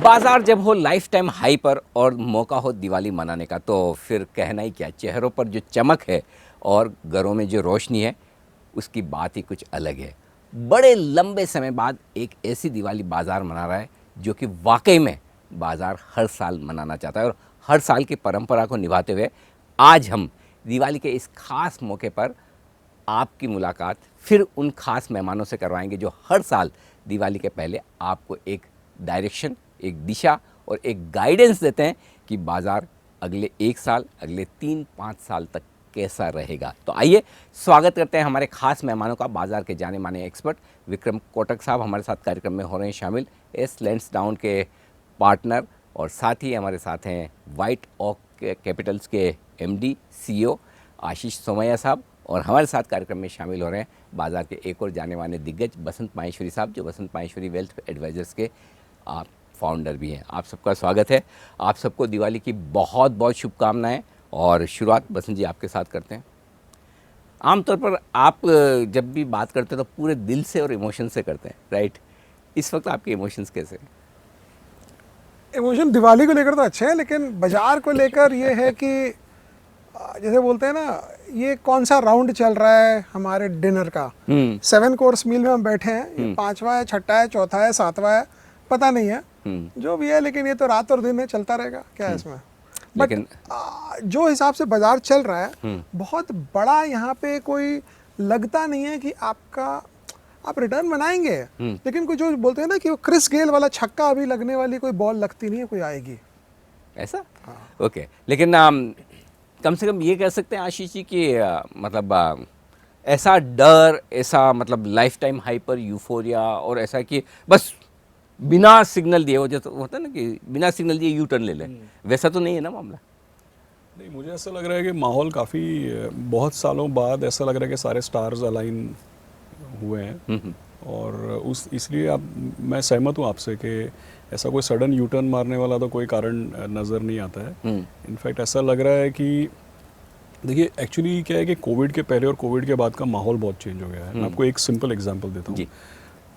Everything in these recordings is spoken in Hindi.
बाजार जब हो लाइफ टाइम हाई पर और मौका हो दिवाली मनाने का तो फिर कहना ही क्या, चेहरों पर जो चमक है और घरों में जो रोशनी है उसकी बात ही कुछ अलग है। बड़े लंबे समय बाद एक ऐसी दिवाली बाजार मना रहा है जो कि वाकई में बाजार हर साल मनाना चाहता है और हर साल की परंपरा को निभाते हुए आज हम दिवाली के इस खास मौके पर आपकी मुलाकात फिर उन खास मेहमानों से करवाएंगे जो हर साल दिवाली के पहले आपको एक डायरेक्शन, एक दिशा और एक गाइडेंस देते हैं कि बाज़ार अगले एक साल, अगले 3-5 साल तक कैसा रहेगा। तो आइए स्वागत करते हैं हमारे खास मेहमानों का। बाज़ार के जाने माने एक्सपर्ट विक्रम कोटक साहब हमारे साथ कार्यक्रम में हो रहे हैं शामिल, एस लैंड्सडाउन के पार्टनर, और साथ ही हमारे साथ हैं वाइट ऑक कैपिटल्स के एमडी सीईओ आशीष सोमैया साहब, और हमारे साथ कार्यक्रम में शामिल हो रहे हैं बाज़ार के एक और जाने माने दिग्गज बसंत माहेश्वरी साहब, जो बसंत माहेश्वरी वेल्थ एडवाइजर्स के आप फाउंडर भी हैं। आप सबका स्वागत है। आप सबको दिवाली की बहुत बहुत शुभकामनाएं। और शुरुआत बसंत जी आपके साथ करते हैं। आमतौर पर आप जब भी बात करते हैं तो पूरे दिल से और इमोशन से करते हैं, राइट? इस वक्त आपके इमोशंस कैसे हैं? इमोशन दिवाली को लेकर तो अच्छे हैं, लेकिन बाजार को लेकर ये है कि जैसे बोलते हैं ना, ये कौन सा राउंड चल रहा है हमारे डिनर का। 7 कोर्स मील में हम बैठे हैं, ये 5वां है, 6ठा है, 4था है, 7वां है, पता नहीं है जो भी है, लेकिन ये तो रात और दिन में चलता रहेगा, क्या है इसमें। बट जो हिसाब से बाजार चल रहा है बहुत बड़ा यहाँ पे कोई लगता नहीं है कि आप रिटर्न बनाएंगे, लेकिन कोई जो बोलते हैं ना कि वो क्रिस गेल वाला छक्का अभी लगने वाली कोई बॉल लगती नहीं है, कोई आएगी ऐसा। ओके, लेकिन कम से कम ये कह सकते हैं आशीष जी कि मतलब ऐसा डर, ऐसा मतलब लाइफ टाइम हाइपर यूफोरिया और ऐसा कि बस बिना सिग्नल दिए, वो जैसे होता है ना कि बिना सिग्नल दिए यू टर्न ले लें, वैसा तो नहीं है ना मामला? नहीं, मुझे ऐसा लग रहा है कि माहौल काफ़ी बहुत सालों बाद ऐसा लग रहा है कि सारे स्टार्स अलाइन हुए हैं और इसलिए मैं सहमत हूँ आपसे कि ऐसा कोई सडन यू टर्न मारने वाला तो कोई कारण नज़र नहीं आता है। इनफैक्ट ऐसा लग रहा है कि देखिए एक्चुअली क्या है कि कोविड के पहले और कोविड के बाद का माहौल बहुत चेंज हो गया है। मैं आपको एक सिंपल एग्जांपल देता हूँ।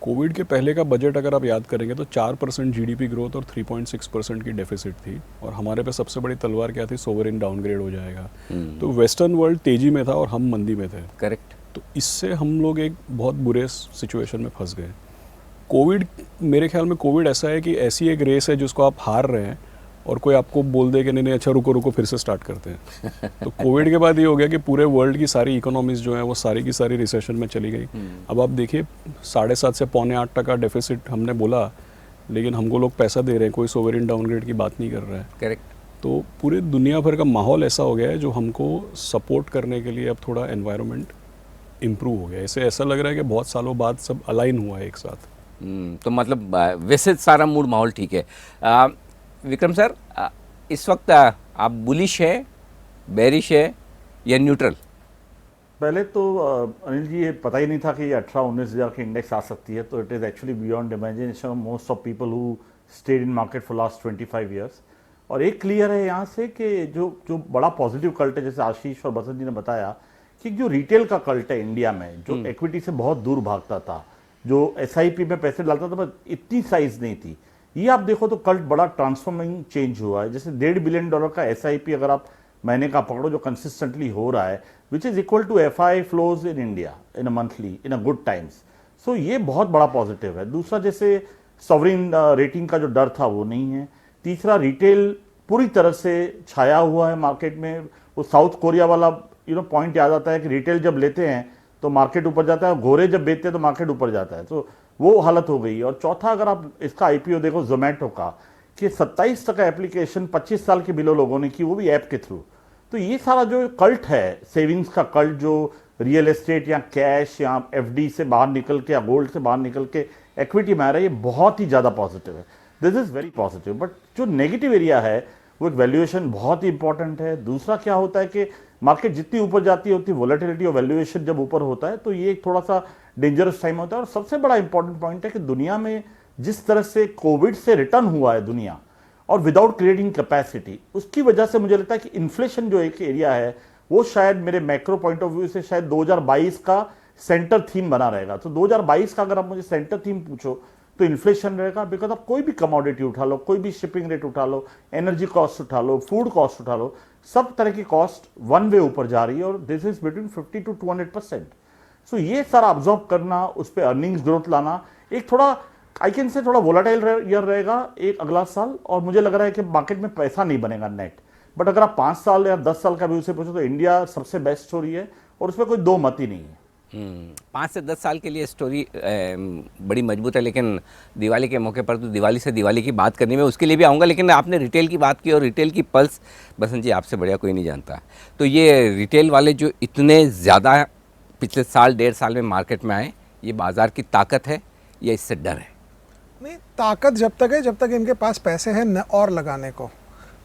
कोविड के पहले का बजट अगर आप याद करेंगे तो 4% जीडीपी ग्रोथ और 3.6% की डेफिसिट थी, और हमारे पे सबसे बड़ी तलवार क्या थी? सोवरेन डाउनग्रेड हो जाएगा। तो वेस्टर्न वर्ल्ड तेजी में था और हम मंदी में थे। करेक्ट। तो इससे हम लोग एक बहुत बुरे सिचुएशन में फंस गए। कोविड, मेरे ख्याल में कोविड ऐसा है कि ऐसी एक रेस है जिसको आप हार रहे हैं और कोई आपको बोल दे कि नहीं अच्छा रुको फिर से स्टार्ट करते हैं। तो कोविड के बाद ये हो गया कि पूरे वर्ल्ड की सारी इकोनॉमीज जो है वो सारी की सारी रिसेशन में चली गई। अब आप देखिए 7.5 से 7.25% डेफिसिट हमने बोला, लेकिन हमको लोग पैसा दे रहे हैं, कोई सोवरेन डाउनग्रेड की बात नहीं कर रहा है। करेक्ट। तो पूरे दुनिया भर का माहौल ऐसा हो गया है जो हमको सपोर्ट करने के लिए अब थोड़ा एनवायरनमेंट इम्प्रूव हो गया। ऐसे ऐसा लग रहा है कि बहुत सालों बाद सब अलाइन हुआ है एक साथ। तो मतलब वैसे सारा मूड माहौल ठीक है। विक्रम सर, इस वक्त आप बुलिश है, बेरिश है या न्यूट्रल? पहले तो अनिल जी ये पता ही नहीं था कि ये 18-19 हज़ार की इंडेक्स आ सकती है, तो it is actually beyond imagination most of people who stayed in market for last 25 years. और एक क्लियर है यहाँ से कि जो बड़ा पॉजिटिव कल्ट है, जैसे आशीष और बसंत जी ने बताया कि जो रिटेल का कल्ट है इंडिया में, जो इक्विटी से बहुत दूर भागता था, जो एसआईपी में पैसे डालता था पर इतनी साइज नहीं थी, ये आप देखो तो कल्ट बड़ा ट्रांसफॉर्मिंग चेंज हुआ है। जैसे $1.5 बिलियन का एसआईपी अगर आप महीने का पकड़ो जो कंसिस्टेंटली हो रहा है, which is equal to FI flows in India in a monthly in a good times. So ये बहुत बड़ा पॉजिटिव है। दूसरा, जैसे सॉवरेन रेटिंग का जो डर था वो नहीं है। तीसरा, रिटेल पूरी तरह से छाया हुआ है मार्केट में। वो साउथ कोरिया वाला पॉइंट याद आता है कि रिटेल जब लेते हैं तो मार्केट ऊपर जाता है, घोरे जब बेचते हैं तो मार्केट ऊपर जाता है। तो वो हालत हो गई। और चौथा, अगर आप इसका आईपीओ देखो जोमेटो का, कि 27% एप्लीकेशन 25 साल के बिलो लोगों ने की, वो भी ऐप के थ्रू। तो ये सारा जो कल्ट है, सेविंग्स का कल्ट, जो रियल एस्टेट या कैश या एफडी से बाहर निकल के या गोल्ड से बाहर निकल के इक्विटी में आ रहा है, ये बहुत ही ज़्यादा पॉजिटिव है। This is very positive. But जो नेगेटिव एरिया है वो एक वैल्यूएशन बहुत ही इंपॉर्टेंट है। दूसरा क्या होता है कि मार्केट जितनी ऊपर जाती है उतनी वोलेटिलिटी और वैल्यूएशन जब ऊपर होता है तो ये थोड़ा सा डेंजरस टाइम होता है। और सबसे बड़ा इंपॉर्टेंट पॉइंट है कि दुनिया में जिस तरह से कोविड से रिटर्न हुआ है दुनिया, और विदाउट क्रिएटिंग कैपेसिटी, उसकी वजह से मुझे लगता है कि इन्फ्लेशन जो एक एरिया है वो शायद मेरे मैक्रो पॉइंट ऑफ व्यू से शायद 2022 का सेंटर थीम बना रहेगा। तो 2022 का अगर आप मुझे सेंटर थीम पूछो तो इन्फ्लेशन रहेगा, बिकॉज आप कोई भी कमोडिटी उठा लो, कोई भी शिपिंग रेट उठा लो, एनर्जी कॉस्ट उठा लो, फूड कॉस्ट उठा लो, सब तरह की कॉस्ट वन वे ऊपर जा रही है और दिस इज बिटवीन 50 to 200%। सो ये सारा ऑब्जॉर्व करना, उस पर अर्निंग्स ग्रोथ लाना, एक थोड़ा आई कैन से थोड़ा वोलाटाइल ईयर रहेगा एक अगला साल, और मुझे लग रहा है कि मार्केट में पैसा नहीं बनेगा नेट। बट अगर आप 5 साल या 10 साल का व्यू से पूछो तो इंडिया सबसे बेस्ट स्टोरी है और उसमें कोई दो मत ही नहीं है। 5 से 10 साल के लिए स्टोरी बड़ी मजबूत है, लेकिन दिवाली के मौके पर तो दिवाली की बात करनी मैं उसके लिए भी आऊँगा, लेकिन आपने रिटेल की बात की और रिटेल की पल्स बसंत जी आपसे बढ़िया कोई नहीं जानता। तो ये रिटेल वाले जो इतने ज़्यादा पिछले साल 1.5 साल में मार्केट में आए, ये बाज़ार की ताकत है या इससे डर है? नहीं, ताकत जब तक है जब तक इनके पास पैसे हैं न और लगाने को।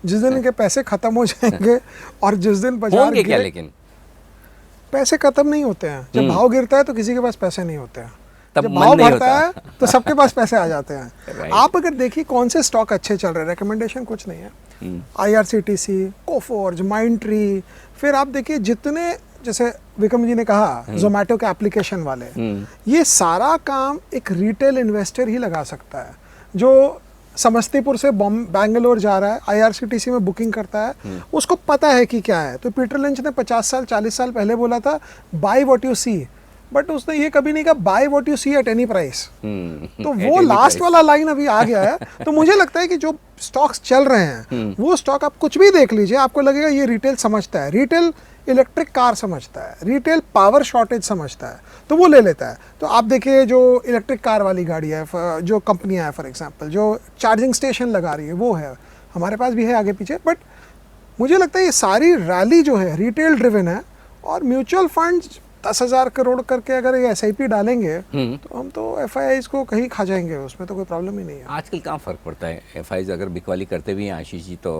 जिस दिन इनके पैसे खत्म हो जाएंगे और जिस दिन बाजार होंगे क्या, लेकिन पैसे खत्म नहीं होते हैं। जब भाव गिरता है तो किसी के पास पैसे नहीं होते हैं, तब जब मन भाव नहीं बढ़ता होता। है तो सबके पास पैसे आ जाते हैं। Right. आप अगर देखिए कौन से स्टॉक अच्छे चल रहे हैं, रिकमेंडेशन कुछ नहीं है। IRCTC, कोफोर्ज, माइंडट्री, फिर आप देखिए जितने, जैसे विक्रम जी ने कहा जोमेटो के एप्लीकेशन वाले, ये सारा काम एक रिटेल इन्वेस्टर ही लगा सकता है जो समस्तीपुर से बैंगलोर जा रहा है, IRCTC में बुकिंग करता है, उसको पता है कि क्या है। तो पीटर लिंच ने 50 साल 40 साल पहले बोला था buy what you see, but उसने ये कभी नहीं कहा buy what you see at any price. तो वो लास्ट वाला लाइन अभी आ गया है। तो मुझे लगता है कि जो स्टॉक्स चल रहे हैं वो स्टॉक आप कुछ भी देख लीजिए, आपको लगेगा ये रिटेल समझता है, रिटेल इलेक्ट्रिक कार समझता है, रिटेल पावर शॉर्टेज समझता है, तो वो ले लेता है। तो आप देखिए जो इलेक्ट्रिक कार वाली गाड़ी है, जो कंपनियां हैं फॉर एग्जांपल जो चार्जिंग स्टेशन लगा रही है, वो है, हमारे पास भी है आगे पीछे। बट मुझे लगता है ये सारी रैली जो है रिटेल ड्रिवन है, और म्यूचुअल फंड्स 10,000 करोड़ करके अगर ये SIP डालेंगे तो हम तो FIIs को कहीं खा जाएंगे, उसमें तो कोई प्रॉब्लम ही नहीं है। आजकल कहाँ फ़र्क पड़ता है? FIIs अगर बिकवाली करते भी हैं आशीष जी, तो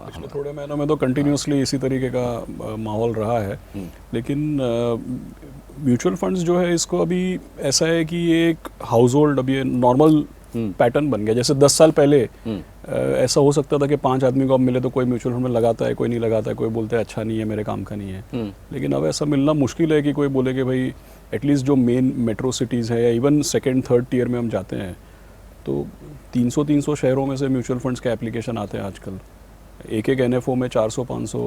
पिछले थोड़े महीनों में तो कंटिन्यूसली इसी तरीके का माहौल रहा है। लेकिन म्यूचुअल फंड्स जो है, इसको अभी ऐसा है कि ये एक हाउस होल्ड, अभी ये नॉर्मल पैटर्न बन गया। जैसे 10 साल पहले ऐसा हो सकता था कि 5 आदमी को अब मिले तो कोई म्यूचुअल फंड में लगाता है, कोई नहीं लगाता है, कोई बोलते हैं अच्छा नहीं है, मेरे काम का नहीं है। लेकिन अब ऐसा मिलना मुश्किल है कि कोई बोले कि भाई एटलीस्ट जो मेन मेट्रो सिटीज़ है या इवन सेकेंड थर्ड टियर में हम जाते हैं तो 300 शहरों में से म्यूचुअल फंड्स के एप्लीकेशन आते हैं आजकल। एक NFO में 400-500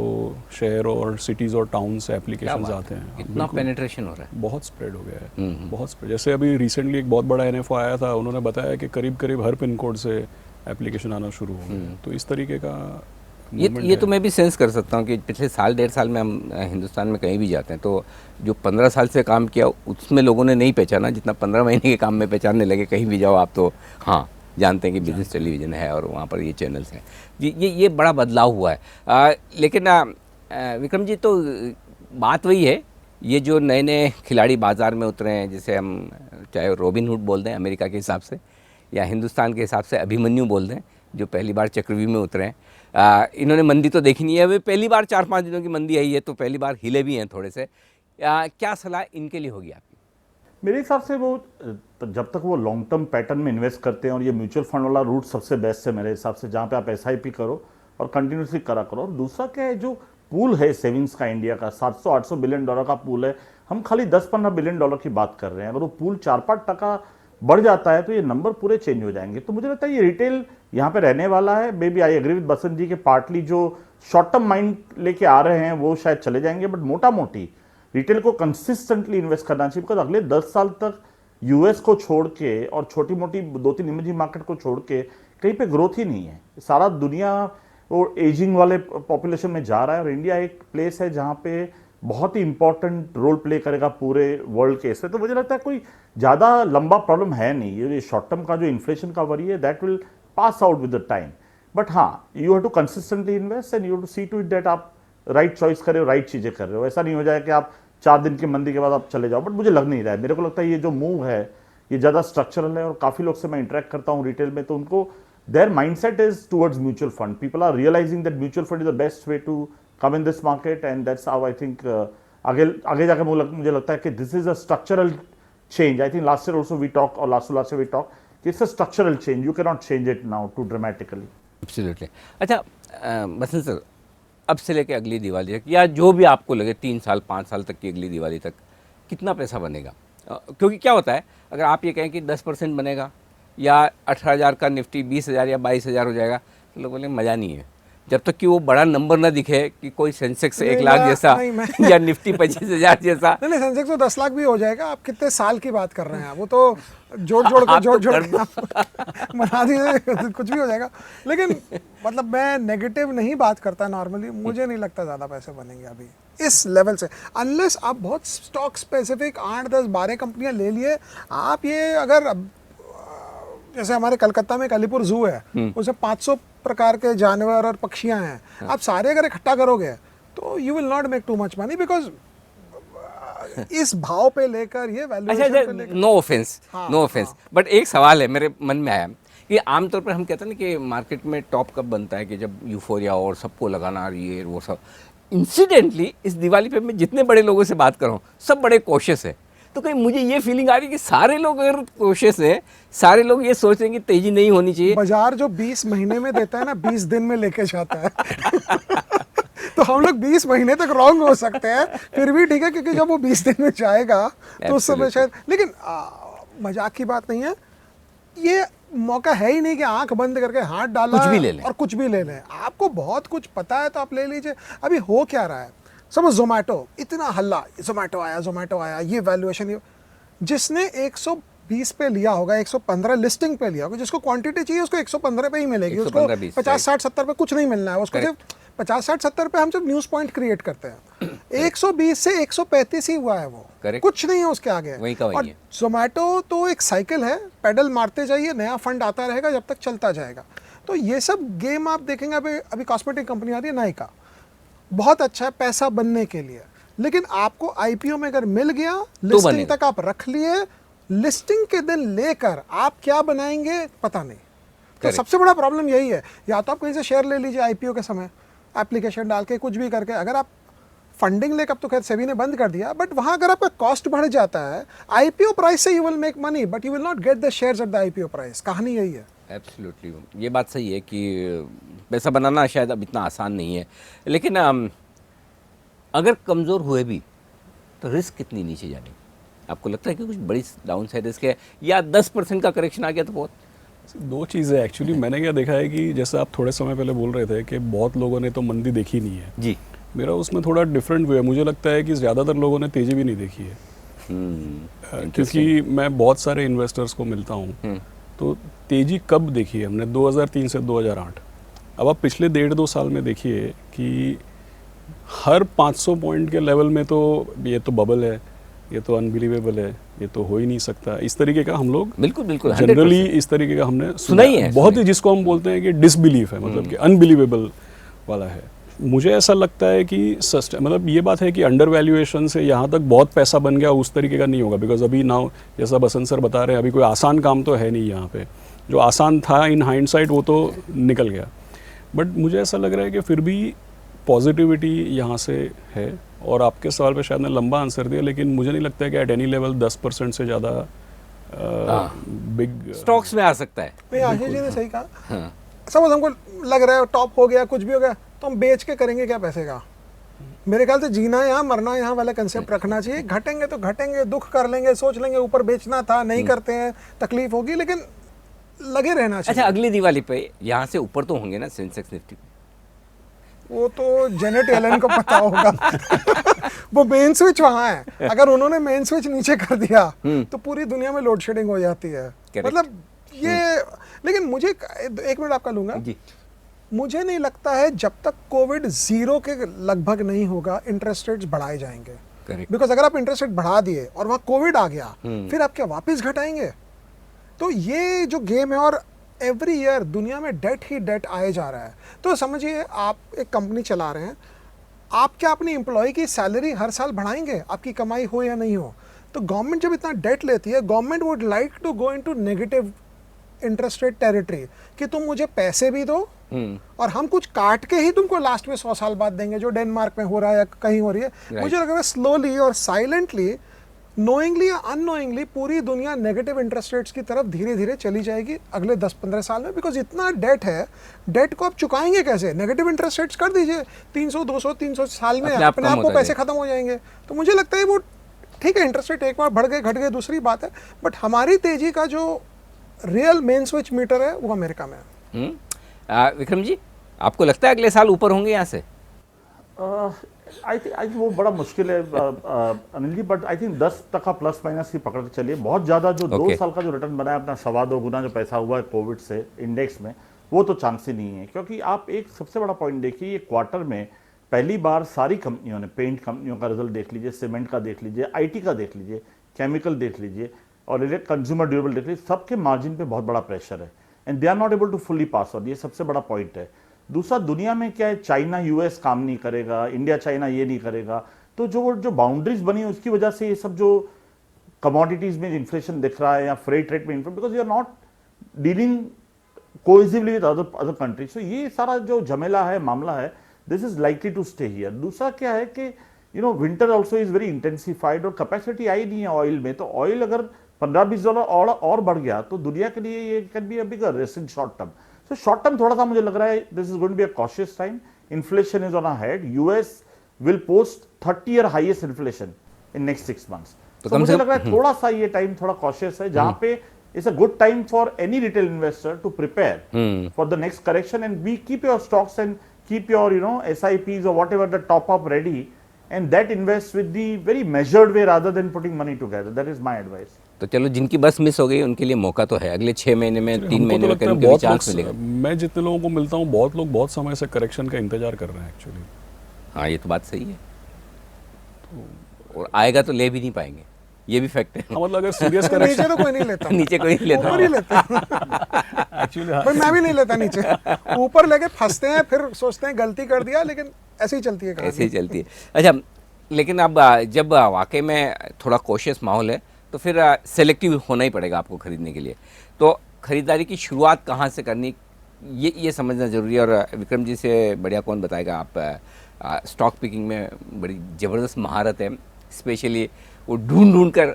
शहर और सिटीज़ और टाउन से एप्लीकेशन आते हैं। इतना पेनिट्रेशन हो रहा है, बहुत स्प्रेड हो गया है, बहुत स्प्रेड। जैसे अभी रिसेंटली एक बहुत बड़ा NFO आया था, उन्होंने बताया कि करीब हर पिन कोड से एप्लीकेशन आना शुरू हो गए। तो इस तरीके का ये तो मैं भी सेंस कर सकता हूँ कि पिछले साल 1.5 साल में हम हिंदुस्तान में कहीं भी जाते हैं तो जो 15 साल से काम किया उसमें लोगों ने नहीं पहचाना जितना 15 महीने के काम में पहचानने लगे। कहीं भी जाओ आप तो हाँ जानते हैं कि बिजनेस टेलीविज़न है और वहाँ पर ये चैनल्स हैं। ये बड़ा बदलाव हुआ है। लेकिन विक्रम जी, तो बात वही है, ये जो नए नए खिलाड़ी बाज़ार में उतरे हैं, जैसे हम चाहे रॉबिन हुड बोल दें अमेरिका के हिसाब से या हिंदुस्तान के हिसाब से अभिमन्यु बोल दें, जो पहली बार चक्रव्यूह में उतरे हैं, इन्होंने मंदी तो देखी नहीं है, वे पहली बार 4-5 दिनों की मंदी आई है तो पहली बार हिले भी हैं थोड़े से। क्या सलाह इनके लिए होगी आपकी? मेरे हिसाब से वो जब तक वो लॉन्ग टर्म पैटर्न में इन्वेस्ट करते हैं, और ये म्यूचुअल फंड वाला रूट सबसे बेस्ट है मेरे हिसाब से, जहाँ पे आप SIP करो और कंटिन्यूसली करा करो। और दूसरा क्या है, जो पूल है सेविंग्स का इंडिया का, $700-800 बिलियन का पूल है, हम खाली $10-15 बिलियन की बात कर रहे हैं। अगर वो पूल 4-5% बढ़ जाता है तो ये नंबर पूरे चेंज हो जाएंगे। तो मुझे लगता है ये रिटेल यहाँ पे रहने वाला है। Maybe I agree with Basant ji के पार्टली जो शॉर्ट टर्म माइंड लेके आ रहे हैं वो शायद चले जाएंगे, बट मोटा मोटी रिटेल को कंसिस्टेंटली इन्वेस्ट करना चाहिए, बिकॉज अगले 10 साल तक US को छोड़ के और छोटी मोटी 2-3 इमर्जिंग मार्केट को छोड़ के कहीं पे ग्रोथ ही नहीं है। सारा दुनिया वो एजिंग वाले पॉपुलेशन में जा रहा है और इंडिया एक प्लेस है जहाँ पे बहुत ही इंपॉर्टेंट रोल प्ले करेगा पूरे वर्ल्ड के इसमें। तो मुझे लगता है कोई ज़्यादा लंबा प्रॉब्लम है नहीं। ये शॉर्ट टर्म का जो इन्फ्लेशन का वरी है that will pass out with the time, but हाँ you have to consistently invest and you have to see to it that आप राइट चॉइस कर रहे हो, राइट चीज़ें कर रहे हो। ऐसा नहीं हो जाए कि आप 4 दिन की मंदी के बाद आप चले जाओ, बट मुझे लग नहीं रहा है। मेरे को लगता है ये जो मूव है ये ज़्यादा स्ट्रक्चरल है, और काफ़ी लोग से मैं इंटरेक्ट करता हूँ रिटेल में तो उनको their mindset is towards mutual fund. People are realising that mutual fund is the best way to come in this market, and that's how I think आगे जाकर मुझे लगता है कि this is a structural change. I think last year also we talk, और last year we talk, it's a structural change, you can not change it now too dramatically. Absolutely. अच्छा बसंत सर, अब से लेके अगली दिवाली तक या जो भी आपको लगे 3 साल 5 साल तक की अगली दिवाली तक कितना पैसा बनेगा? क्योंकि क्या होता है, अगर आप ये कहें कि 10% बनेगा या 18,000 का निफ्टी 20,000 या 22,000 हो जाएगा, तो लोग बोले मज़ा नहीं है। जब तक कि वो बड़ा नंबर ना दिखे कि कोई सेंसेक्स 1 लाख जैसा या निफ्टी 25,000 जैसा। नहीं सेंसेक्स तो 10 लाख भी हो जाएगा। आप कितने साल की बात कर रहे हैं? वो तो जोड़ बना दिए कुछ भी हो जाएगा। लेकिन मतलब मैं नेगेटिव नहीं बात करता नॉर्मली, मुझे नहीं लगता ज़्यादा पैसे बनेंगे अभी इस लेवल से, अनलेस आप बहुत स्टॉक स्पेसिफिक 8, 10, 12 कंपनियां ले लिए। आप ये अगर जैसे हमारे कलकत्ता में एक अलीपुर जू है, उसमें 500 प्रकार के जानवर और पक्षियां हैं, आप सारे अगर इकट्ठा करोगे तो you will not make too much money, because इस भाव पे लेकर ये वैल्यूएशन पे लेकर। No offence, no offence, but एक सवाल है मेरे मन में आया कि आमतौर पर हम कहते हैं ना कि मार्केट में टॉप कब बनता है, कि जब यूफोरिया और सबको लगाना ये वो सब। इंसिडेंटली इस दिवाली पे मैं जितने बड़े लोगों से बात कर रहा हूँ सब बड़े कोशिश है, तो कहीं मुझे ये फीलिंग आ रही है कि सारे लोग अगर कोशिश है, सारे लोग ये सोच रहे हैं कि तेजी नहीं होनी चाहिए। बाजार जो 20 महीने में देता है ना, 20 दिन में लेके जाता है तो हम लोग 20 महीने तक रॉन्ग हो सकते हैं, फिर भी ठीक है, क्योंकि जब वो 20 दिन में जाएगा तो उस समय शायद। लेकिन मजाक की बात नहीं है, ये मौका है ही नहीं कि आंख बंद करके हाथ डाला कुछ भी ले लें और कुछ भी ले लें। आपको बहुत कुछ पता है तो आप ले लीजिए। अभी हो क्या रहा है, समझ, जोमेटो, इतना हल्ला, जोमेटो आया, ये वैल्यूएशन, जिसने 120 पे लिया होगा, 115 लिस्टिंग पे लिया होगा, जिसको क्वांटिटी चाहिए उसको 115 पे ही मिलेगी, उसको 50, 60, 70 पे कुछ नहीं मिलना है, उसको सिर्फ 50, 60, 70 पे हम सिर्फ न्यूज़ पॉइंट क्रिएट करते हैं। 120 से 135 ही हुआ है वो, कुछ नहीं है उसके आगे। और जोमेटो तो एक साइकिल है, पेडल मारते जाइए, नया फंड आता रहेगा जब तक चलता जाएगा। तो ये सब गेम आप देखेंगे। अभी कॉस्मेटिक कंपनी आ रही है नायका, बहुत अच्छा है पैसा बनने के लिए, लेकिन आपको आईपीओ में अगर मिल गया, लिस्टिंग तक आप रख लिए, लिस्टिंग के दिन लेकर आप क्या बनाएंगे पता नहीं। तो सबसे बड़ा प्रॉब्लम यही है। या तो आप कहीं से शेयर ले लीजिए आईपीओ के समय, एप्लीकेशन डाल के कुछ भी करके, अगर आप फंडिंग लेकर, अब तो खैर सेबी ने बंद कर दिया, बट वहां अगर आपका कॉस्ट बढ़ जाता है, आईपीओ प्राइस से you will make money but you will not get the shares at the IPO price. कहानी यही है। एब्सोल्युटली, ये बात सही है कि पैसा बनाना शायद अब इतना आसान नहीं है, लेकिन अगर कमज़ोर हुए भी तो रिस्क कितनी नीचे जाने? आपको लगता है कि कुछ बड़ी डाउन साइड रिस्क है, या 10% का करेक्शन आ गया तो बहुत? दो चीज़ें एक्चुअली मैंने क्या देखा है कि जैसे आप थोड़े समय पहले बोल रहे थे कि बहुत लोगों ने तो मंदी देखी नहीं है जी, मेरा उसमें थोड़ा डिफरेंट व्यू है। मुझे लगता है कि ज़्यादातर लोगों ने तेज़ी भी नहीं देखी है। क्योंकि मैं बहुत सारे इन्वेस्टर्स को मिलता हूँ, तो तेज़ी कब देखी है हमने? 2003 से 2008। अब आप पिछले 1.5-2 साल में देखिए कि हर 500 पॉइंट के लेवल में तो ये तो बबल है, ये तो अनबिलीवेबल है, ये तो हो ही नहीं सकता, इस तरीके का हम लोग बिल्कुल जनरली इस तरीके का हमने सुना ही है, बहुत ही, जिसको हम बोलते हैं कि डिसबिलीफ है, मतलब कि अनबिलीवेबल वाला है। मुझे ऐसा लगता है कि मतलब ये बात है कि अंडर वैल्यूएशन से यहाँ तक बहुत पैसा बन गया, उस तरीके का नहीं होगा। बिकॉज अभी नाउ जैसा बसंत सर बता रहे हैं, अभी कोई आसान काम तो है नहीं यहाँ पे। जो आसान था इन हाइंडसाइट वो तो निकल गया, बट मुझे ऐसा लग रहा है कि फिर भी पॉजिटिविटी यहाँ से है। और आपके सवाल पे शायद मैं लंबा आंसर दिया, लेकिन मुझे नहीं लगता है कि एट एनी लेवल 10% से ज़्यादा बिग स्टॉक्स में आ सकता है। नहीं, आशीष जी ने सही कहा। समझ, हमको लग रहा है टॉप हो गया, कुछ भी हो गया, तो हम बेच के करेंगे क्या पैसे का? मेरे ख्याल से जीना यहाँ मरना यहाँ वाला कंसेप्ट रखना चाहिए। घटेंगे तो घटेंगे, दुख कर लेंगे, सोच लेंगे ऊपर बेचना था, नहीं करते हैं, तकलीफ होगी, लेकिन लगे रहना चाहिए। अच्छा, अगली दिवाली पे यहाँ से ऊपर तो होंगे ना सेंसेक्स निफ्टी? वो तो जेनेट एलन को पता होगा वो मेन स्विच वहाँ है, अगर उन्होंने मेन स्विच नीचे कर दिया तो पूरी दुनिया में लोड शेडिंग हो जाती है। मतलब ये, लेकिन मुझे 1 मिनट आपका लूंगा जी। मुझे नहीं लगता है जब तक कोविड 0 के लगभग नहीं होगा इंटरेस्ट रेट्स बढ़ाए जाएंगे। बिकॉज अगर आप इंटरेस्ट रेट बढ़ा दिए और वहाँ कोविड आ गया, फिर आप क्या वापस घटाएंगे? तो ये जो गेम है, और एवरी ईयर दुनिया में डेट ही डेट आए जा रहा है। तो समझिए आप एक कंपनी चला रहे हैं, आप क्या अपनी एम्प्लॉय की सैलरी हर साल बढ़ाएंगे, आपकी कमाई हो या नहीं हो? तो गवर्नमेंट जब इतना डेट लेती है, government would like to go into negative interest rate territory, कि तुम मुझे पैसे भी दो और हम कुछ काट के ही तुमको लास्ट में 100 साल बाद देंगे, जो डेनमार्क में हो रहा है या कहीं हो रही है। मुझे लग रहा है स्लोली और साइलेंटली, नोइंगली या अननोइंगली पूरी दुनिया नेगेटिव इंटरेस्ट रेट्स की तरफ धीरे धीरे चली जाएगी अगले 10-15 साल में। बिकॉज इतना डेट है, डेट को आप चुकाएंगे कैसे? नेगेटिव इंटरेस्ट रेट्स कर दीजिए, 300-200-300 साल में अपने आप को पैसे खत्म हो जाएंगे। तो मुझे लगता है वो ठीक है, इंटरेस्ट रेट एक बार बढ़ गए घट गए दूसरी बात है, बट हमारी तेजी का जो रियल मेन स्विच मीटर है वो अमेरिका में है। विक्रम जी, आपको लगता है अगले साल ऊपर होंगे यहाँ से? आई थिंक वो बड़ा मुश्किल है Anil ji, but I think 10% plus minus की पकड़ के चलिए। बहुत ज़्यादा जो 2 साल का जो रिटर्न बना है अपना 2.25 गुना जो पैसा हुआ है कोविड से इंडेक्स में, वो तो चांस ही नहीं है। क्योंकि आप एक सबसे बड़ा पॉइंट देखिए, ये क्वार्टर में पहली बार सारी कंपनियों ने, पेंट कंपनियों का रिजल्ट देख लीजिए, सीमेंट का देख लीजिए, आईटी का देख लीजिए, केमिकल देख लीजिए और कंज्यूमर ड्यूरेबल देख लीजिए, सबके मार्जिन पे बहुत बड़ा प्रेशर है and they are not able to fully pass on. ये सबसे बड़ा पॉइंट है। दूसरा, दुनिया में क्या है, चाइना यूएस काम नहीं करेगा, इंडिया चाइना ये नहीं करेगा, तो जो बाउंड्रीज बनी है उसकी वजह से ये सब जो कमोडिटीज में इन्फ्लेशन दिख रहा है या फ्रेट रेट में inflation, because you are not dealing cohesively with other countries. So ये सारा जो झमेला है, मामला है, this is likely to stay here. दूसरा क्या है कि winter also is very intensified और कैपेसिटी आई नहीं है ऑयल में, तो ऑयल अगर $15-20 और बढ़ गया तो दुनिया के लिए ये can be a bigger risk in short term. So short term थोड़ा सा मुझे लग रहा है this is going to be a cautious time. Inflation is on a head, US will post 30-year highest inflation in next 6 months। तो मुझे लग रहा है थोड़ा सा ये टाइम थोड़ा कॉशियस है, जहां पे it's a good time for any retail investor to prepare for the next correction and we keep your stocks and keep your SIPs or whatever the top up ready and that invest with the very measured way rather than putting money together. That is my advice. तो चलो, जिनकी बस मिस हो गई उनके लिए मौका तो है, अगले 6 महीने में 3 महीने में कहीं भी चांस मिलेगा। मैं जितने लोगों को मिलता हूँ, बहुत लोग बहुत समय से करेक्शन का इंतजार कर रहे हैं एक्चुअली। हाँ, ये तो बात सही है। और आएगा तो ले भी नहीं पाएंगे, ये भी फैक्ट है। मतलब अगर सीरियस नीचे करेक्शन तो कोई नहीं लेता, नीचे कोई नहीं लेता, ऊपर ही लेता एक्चुअली भाई, मैं भी नहीं लेता नीचे, ऊपर लेके फंसते हैं, फिर सोचते हैं गलती कर दिया, लेकिन ऐसे ही चलती है कहानी। ऐसे ही चलती है। अच्छा, लेकिन अब जब वाकई में थोड़ा कॉशियस माहौल है तो फिर सेलेक्टिव होना ही पड़ेगा आपको खरीदने के लिए। तो खरीदारी की शुरुआत कहाँ से करनी, ये समझना ज़रूरी है। और विक्रम जी से बढ़िया कौन बताएगा, आप स्टॉक पिकिंग में बड़ी ज़बरदस्त महारत है, स्पेशली वो ढूंढ कर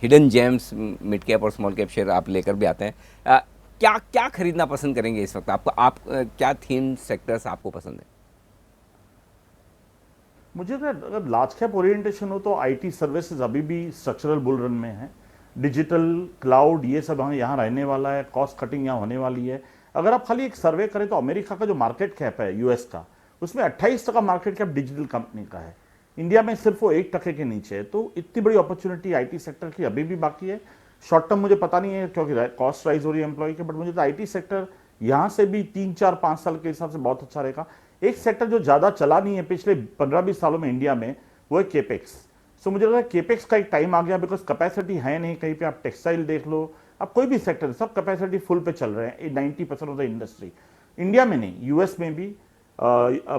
हिडन जेम्स, मिड कैप और स्मॉल कैप शेयर आप लेकर भी आते हैं। क्या खरीदना पसंद करेंगे इस वक्त? आप क्या थीम सेक्टर्स आपको पसंद है? मुझे अगर लार्ज कैप ओरिएंटेशन हो तो आईटी सर्विसेज अभी भी स्ट्रक्चरल बुल रन में है। डिजिटल, क्लाउड, ये सब यहाँ रहने वाला है, कॉस्ट कटिंग यहाँ होने वाली है। अगर आप खाली एक सर्वे करें तो अमेरिका का जो मार्केट कैप है यूएस का, उसमें 28% मार्केट कैप डिजिटल कंपनी का है। इंडिया में सिर्फ वो 1% के नीचे है। तो इतनी बड़ी अपॉर्चुनिटी आईटी सेक्टर की अभी भी बाकी है। शॉर्ट टर्म मुझे पता नहीं है क्योंकि कॉस्ट राइज हो रही है एम्प्लॉय के, बट मुझे तो आईटी सेक्टर यहाँ से भी 3-4-5 साल के हिसाब से बहुत अच्छा रहेगा। एक सेक्टर जो ज़्यादा चला नहीं है पिछले 15-20 सालों में इंडिया में, वो है केपेक्स। सो मुझे लग रहा है केपेक्स का एक टाइम आ गया, बिकॉज कैपेसिटी है नहीं कहीं पे। आप टेक्सटाइल देख लो, आप कोई भी सेक्टर, सब कैपेसिटी फुल पे चल रहे हैं, 90% ऑफ द इंडस्ट्री। इंडिया में नहीं, यूएस में भी,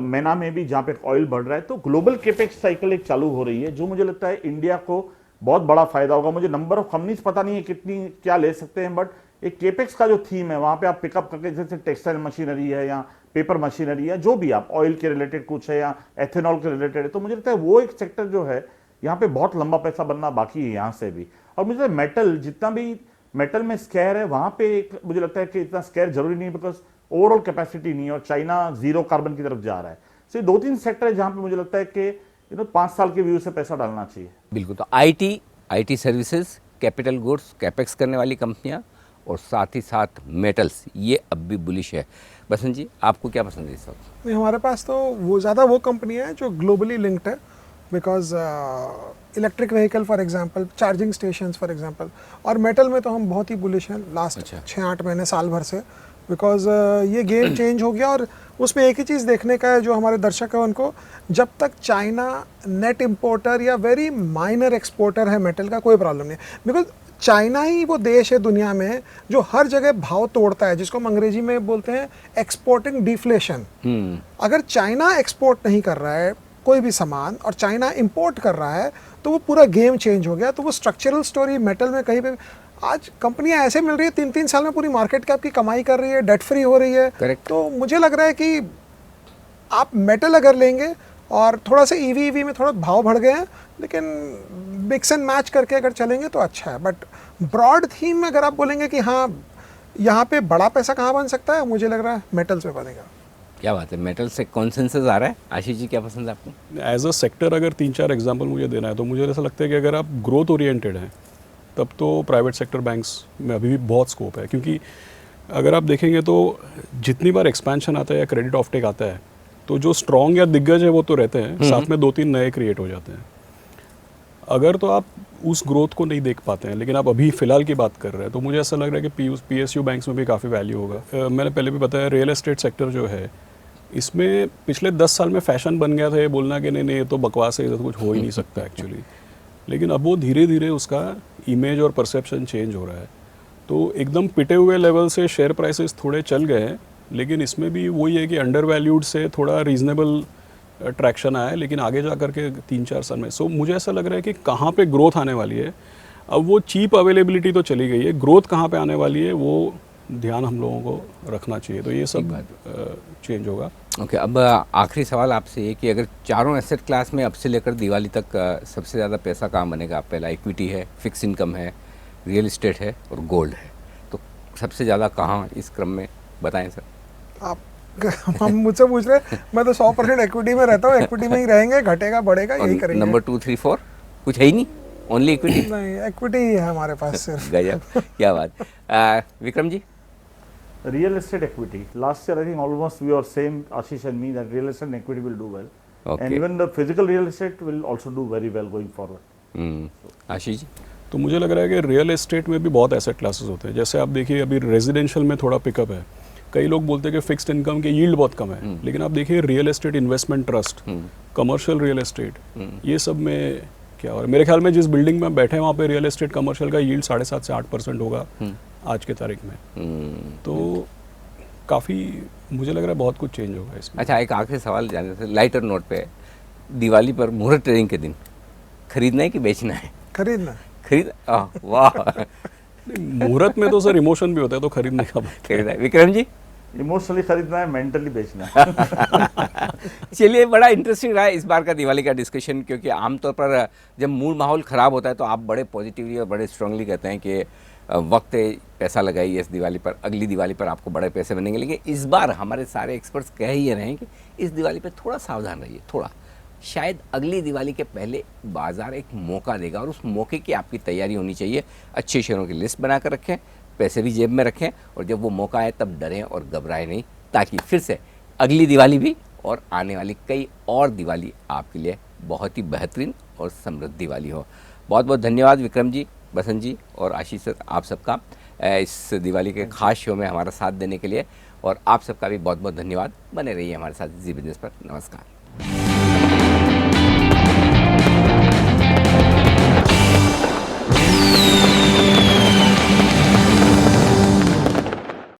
मेना में भी, जहाँ पे ऑयल बढ़ रहा है। तो ग्लोबल केपेक्स साइकिल एक चालू हो रही है, जो मुझे लगता है इंडिया को बहुत बड़ा फायदा होगा। मुझे नंबर ऑफ कंपनीज पता नहीं है कितनी क्या ले सकते हैं, बट एक केपेक्स का जो थीम है वहाँ पे आप पिकअप करके, जैसे टेक्सटाइल मशीनरी है या पेपर मशीनरी है, जो भी आप ऑयल के रिलेटेड कुछ है या एथेनॉल के रिलेटेड है, तो मुझे लगता है वो एक सेक्टर जो है यहाँ पे बहुत लंबा पैसा बनना बाकी है यहाँ से भी। और मुझे मेटल, जितना भी मेटल में स्केयर है वहाँ पे एक मुझे लगता है कि इतना स्केयर जरूरी नहीं है, बिकॉज ओवरऑल कैपेसिटी नहीं है और चाइना जीरो कार्बन की तरफ जा रहा है। सो 2-3 सेक्टर है जहाँ पे मुझे लगता है कि 5 साल के व्यू से पैसा डालना चाहिए। बिल्कुल। तो IT services, capital goods, capex करने वाली कंपनियां और साथ ही साथ मेटल्स, ये अब भी बुलिश है। बसंत जी, आपको क्या पसंद है इस वक्त? नहीं, हमारे पास तो वो ज़्यादा वो कंपनियाँ हैं जो ग्लोबली लिंक्ड है, because electric vehicle for example, charging stations for example. और मेटल में तो हम बहुत ही बुलिश हैं लास्ट 6-8 महीने, साल भर से, बिकॉज ये गेम चेंज हो गया। और उसमें एक ही चीज़ देखने का है, जो हमारे दर्शक है उनको, जब तक चाइना नेट इम्पोर्टर या वेरी माइनर एक्सपोर्टर है मेटल का, कोई प्रॉब्लम नहीं है। बिकॉज चाइना ही वो देश है दुनिया में जो हर जगह भाव तोड़ता है, जिसको हम अंग्रेजी में बोलते हैं एक्सपोर्टिंग डिफ्लेशन। अगर चाइना एक्सपोर्ट नहीं कर रहा है कोई भी सामान और चाइना इंपोर्ट कर रहा है, तो वो पूरा गेम चेंज हो गया। तो वो स्ट्रक्चरल स्टोरी मेटल में कहीं पे आज कंपनियां ऐसे मिल रही है 3-3 साल में पूरी मार्केट कैप की कमाई कर रही है, डेट फ्री हो रही है। Correct. तो मुझे लग रहा है कि आप मेटल अगर लेंगे और थोड़ा सा ईवी में थोड़ा भाव बढ़ गए हैं, लेकिन मिक्स एंड मैच करके अगर चलेंगे तो अच्छा है। बट ब्रॉड थीम में अगर आप बोलेंगे कि हाँ यहाँ पे बड़ा पैसा कहाँ बन सकता है, मुझे लग रहा है मेटल्स में बनेगा। क्या बात है, मेटल से कॉन्सेंसस आ रहा है। आशीष जी, क्या पसंद है आपको? एज अ सेक्टर अगर 3-4 एग्जांपल मुझे देना है तो मुझे ऐसा लगता है कि अगर आप ग्रोथ ओरिएंटेड हैं तब तो प्राइवेट सेक्टर बैंक्स में अभी भी बहुत स्कोप है, क्योंकि अगर आप देखेंगे तो जितनी बार एक्सपेंशन आता है या क्रेडिट ऑफटेक आता है तो जो स्ट्रॉन्ग या दिग्गज है वो तो रहते हैं, साथ में 2-3 नए क्रिएट हो जाते हैं। अगर तो आप उस ग्रोथ को नहीं देख पाते हैं, लेकिन आप अभी फ़िलहाल की बात कर रहे हैं, तो मुझे ऐसा लग रहा है कि PSU बैंक्स में भी काफ़ी वैल्यू होगा। मैंने पहले भी बताया, रियल एस्टेट सेक्टर जो है इसमें पिछले 10 साल में फैशन बन गया था ये बोलना कि नहीं ये तो बकवास है, ये तो कुछ हो ही नहीं सकता एक्चुअली। लेकिन अब वो धीरे धीरे उसका इमेज और परसेप्शन चेंज हो रहा है। तो एकदम पिटे हुए लेवल से शेयर प्राइसेस थोड़े चल गए हैं, लेकिन इसमें भी वही है कि अंडर वैल्यूड से थोड़ा रीजनेबल ट्रैक्शन आया है, लेकिन आगे जा कर के 3-4 साल में मुझे ऐसा लग रहा है कि कहाँ पे ग्रोथ आने वाली है। अब वो चीप अवेलेबिलिटी तो चली गई है, ग्रोथ कहाँ पे आने वाली है वो ध्यान हम लोगों को रखना चाहिए। तो ये सब चेंज होगा। ओके, अब आखिरी सवाल आपसे ये कि अगर चारों एसेट क्लास में अब से लेकर दिवाली तक सबसे ज़्यादा पैसा कहाँ बनेगा? पहला इक्विटी है, फिक्स इनकम है, रियल इस्टेट है और गोल्ड है, तो सबसे ज़्यादा कहाँ इस क्रम में बताएं सर? आप हम मुझसे पूछ रहे हैं, मैं तो 100% इक्विटी में रहता हूँ, इक्विटी में ही रहेंगे, घटेगा बढ़ेगा यही करेंगे। नंबर 2, 3, 4 कुछ है ही नहीं, ओनली इक्विटी? नहीं, इक्विटी ही है हमारे पास सिर्फ। गजब, क्या बात। Vikram ji? Real estate equity. Last year, I think almost we were same, Ashish and me, that real estate and equity will do well. Okay. And even the physical real estate will also do very well going forward. Ashish ji? तो मुझे लग रहा है कि रियल एस्टेट में भी बहुत एसेट क्लासेस होते हैं। जैसे आप देखिए अभी रेजिडेंशियल में थोड़ा पिकअप है। कई लोग बोलते हैं कि फिक्स्ड इनकम के यील्ड बहुत कम है, लेकिन आप देखिए real estate investment trust, commercial real estate, ये सब में क्या हो रहा है। मेरे ख्याल में जिस बिल्डिंग में बैठे हैं वहाँ पे रियल एस्टेट कमर्शियल का यील्ड 7.5 से 8% होगा आज के तारीख में। तो काफ़ी मुझे लग रहा है बहुत कुछ चेंज होगा इसमें। अच्छा, एक आखिरी सवाल जाने से लाइटर नोट पे, दिवाली पर मुहूर्त ट्रेडिंग के दिन खरीदना है कि बेचना है? खरीदना। खरीद, वाह। मुहूर्त में तो सर इमोशन भी होता है, तो खरीदने का बात खरीदना है। विक्रम जी? इमोशनली खरीदना है, मेंटली बेचना है। चलिए, बड़ा इंटरेस्टिंग रहा इस बार का दिवाली का डिस्कशन, क्योंकि आमतौर पर जब मूड माहौल ख़राब होता है तो आप बड़े पॉजिटिवली और बड़े स्ट्रांगली कहते हैं कि वक्त पैसा लगाइए इस दिवाली पर, अगली दिवाली पर आपको बड़े पैसे बनेंगे। लेकिन इस बार हमारे सारे एक्सपर्ट्स कह ही रहे हैं कि इस दिवाली पर थोड़ा सावधान रहिए, थोड़ा, शायद अगली दिवाली के पहले बाज़ार एक मौका देगा और उस मौके की आपकी तैयारी होनी चाहिए। अच्छे शेयरों की लिस्ट बना कर रखें, पैसे भी जेब में रखें, और जब वो मौका आए तब डरें और घबराएं नहीं, ताकि फिर से अगली दिवाली भी और आने वाली कई और दिवाली आपके लिए बहुत ही बेहतरीन और समृद्ध दिवाली हो। बहुत बहुत धन्यवाद विक्रम जी, बसंत जी और आशीष सर, आप सबका इस दिवाली के खास शो में हमारा साथ देने के लिए, और आप सबका भी बहुत बहुत धन्यवाद। बने रहिए हमारे साथ जी बिजनेस पर। नमस्कार।